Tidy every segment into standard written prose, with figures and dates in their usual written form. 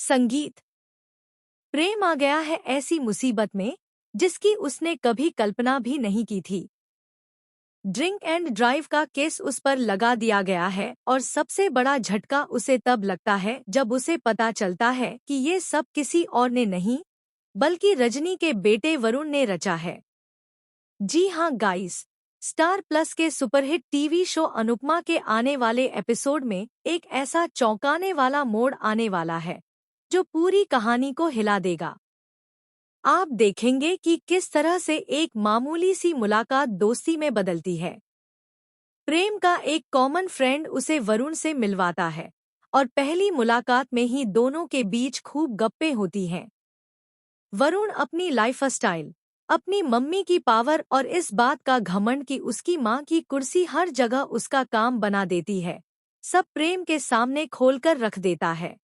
संगीत। प्रेम आ गया है ऐसी मुसीबत में जिसकी उसने कभी कल्पना भी नहीं की थी। ड्रिंक एंड ड्राइव का केस उस पर लगा दिया गया है और सबसे बड़ा झटका उसे तब लगता है जब उसे पता चलता है कि ये सब किसी और ने नहीं बल्कि रजनी के बेटे वरुण ने रचा है। जी हाँ गाइस, स्टार प्लस के सुपरहिट टीवी शो अनुपमा के आने वाले एपिसोड में एक ऐसा चौंकाने वाला मोड़ आने वाला है जो पूरी कहानी को हिला देगा। आप देखेंगे कि किस तरह से एक मामूली सी मुलाकात दोस्ती में बदलती है। प्रेम का एक कॉमन फ्रेंड उसे वरुण से मिलवाता है और पहली मुलाकात में ही दोनों के बीच खूब गप्पे होती हैं। वरुण अपनी लाइफस्टाइल, अपनी मम्मी की पावर और इस बात का घमंड कि उसकी माँ की कुर्सी हर जगह उसका काम बना देती है, सब प्रेम के सामने खोलकर रख देता है।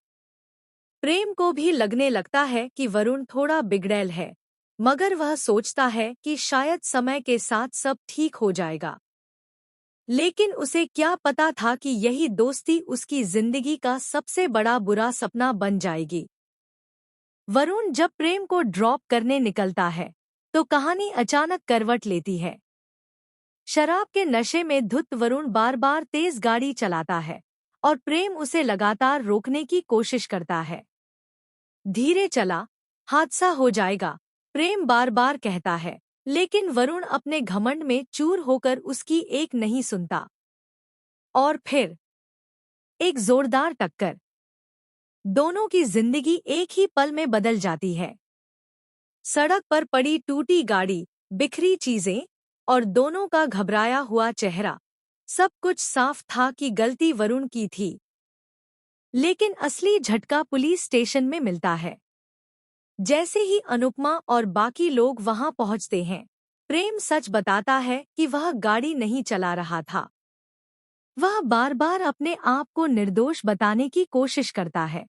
प्रेम को भी लगने लगता है कि वरुण थोड़ा बिगड़ैल है, मगर वह सोचता है कि शायद समय के साथ सब ठीक हो जाएगा। लेकिन उसे क्या पता था कि यही दोस्ती उसकी जिंदगी का सबसे बड़ा बुरा सपना बन जाएगी। वरुण जब प्रेम को ड्रॉप करने निकलता है तो कहानी अचानक करवट लेती है। शराब के नशे में धुत वरुण बार बार तेज गाड़ी चलाता है और प्रेम उसे लगातार रोकने की कोशिश करता है। धीरे चला, हादसा हो जाएगा, प्रेम बार बार कहता है, लेकिन वरुण अपने घमंड में चूर होकर उसकी एक नहीं सुनता। और फिर एक जोरदार टक्कर, दोनों की जिंदगी एक ही पल में बदल जाती है। सड़क पर पड़ी टूटी गाड़ी, बिखरी चीजें और दोनों का घबराया हुआ चेहरा, सब कुछ साफ था कि गलती वरुण की थी। लेकिन असली झटका पुलिस स्टेशन में मिलता है। जैसे ही अनुपमा और बाकी लोग वहां पहुंचते हैं, प्रेम सच बताता है कि वह गाड़ी नहीं चला रहा था। वह बार बार अपने आप को निर्दोष बताने की कोशिश करता है।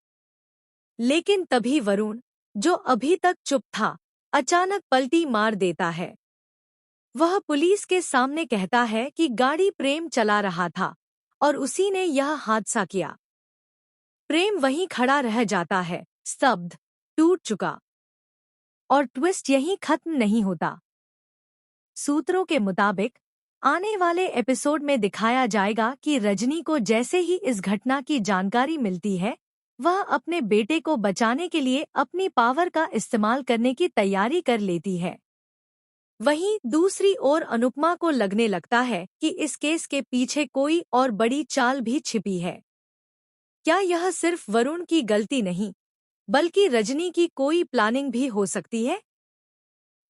लेकिन तभी वरुण, जो अभी तक चुप था, अचानक पलटी मार देता है। वह पुलिस के सामने कहता है कि गाड़ी प्रेम चला रहा था और उसी ने यह हादसा किया। प्रेम वहीं खड़ा रह जाता है, स्तब्ध, टूट चुका। और ट्विस्ट यहीं खत्म नहीं होता। सूत्रों के मुताबिक आने वाले एपिसोड में दिखाया जाएगा कि रजनी को जैसे ही इस घटना की जानकारी मिलती है, वह अपने बेटे को बचाने के लिए अपनी पावर का इस्तेमाल करने की तैयारी कर लेती है। वहीं दूसरी ओर अनुपमा को लगने लगता है कि इस केस के पीछे कोई और बड़ी चाल भी छिपी है। क्या यह सिर्फ वरुण की गलती नहीं, बल्कि रजनी की कोई प्लानिंग भी हो सकती है?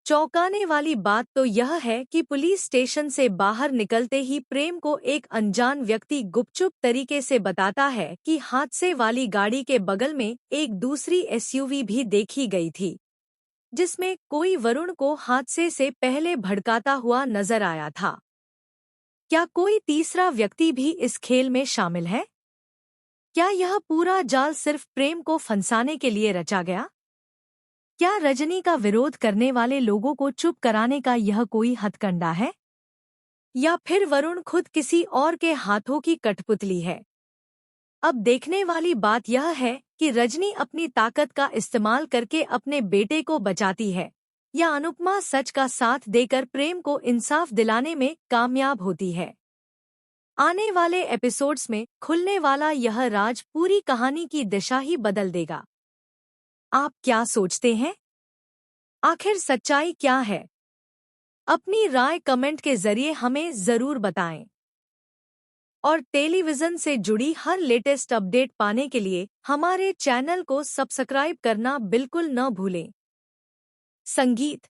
चौंकाने वाली बात तो यह है कि पुलिस स्टेशन से बाहर निकलते ही प्रेम को एक अनजान व्यक्ति गुपचुप तरीके से बताता है कि हादसे वाली गाड़ी के बगल में एक दूसरी एसयूवी भी देखी गई थी, जिसमें कोई वरुण को हादसे से पहले भड़काता हुआ नजर आया था। क्या कोई तीसरा व्यक्ति भी इस खेल में शामिल है? क्या यह पूरा जाल सिर्फ प्रेम को फंसाने के लिए रचा गया? क्या रजनी का विरोध करने वाले लोगों को चुप कराने का यह कोई हथकंडा है? या फिर वरुण खुद किसी और के हाथों की कठपुतली है? अब देखने वाली बात यह है कि रजनी अपनी ताकत का इस्तेमाल करके अपने बेटे को बचाती है या अनुपमा सच का साथ देकर प्रेम को इंसाफ दिलाने में कामयाब होती है। आने वाले एपिसोड्स में खुलने वाला यह राज पूरी कहानी की दिशा ही बदल देगा। आप क्या सोचते हैं? आखिर सच्चाई क्या है? अपनी राय कमेंट के जरिए हमें जरूर बताएं। और टेलीविजन से जुड़ी हर लेटेस्ट अपडेट पाने के लिए हमारे चैनल को सब्सक्राइब करना बिल्कुल न भूलें। संगीत।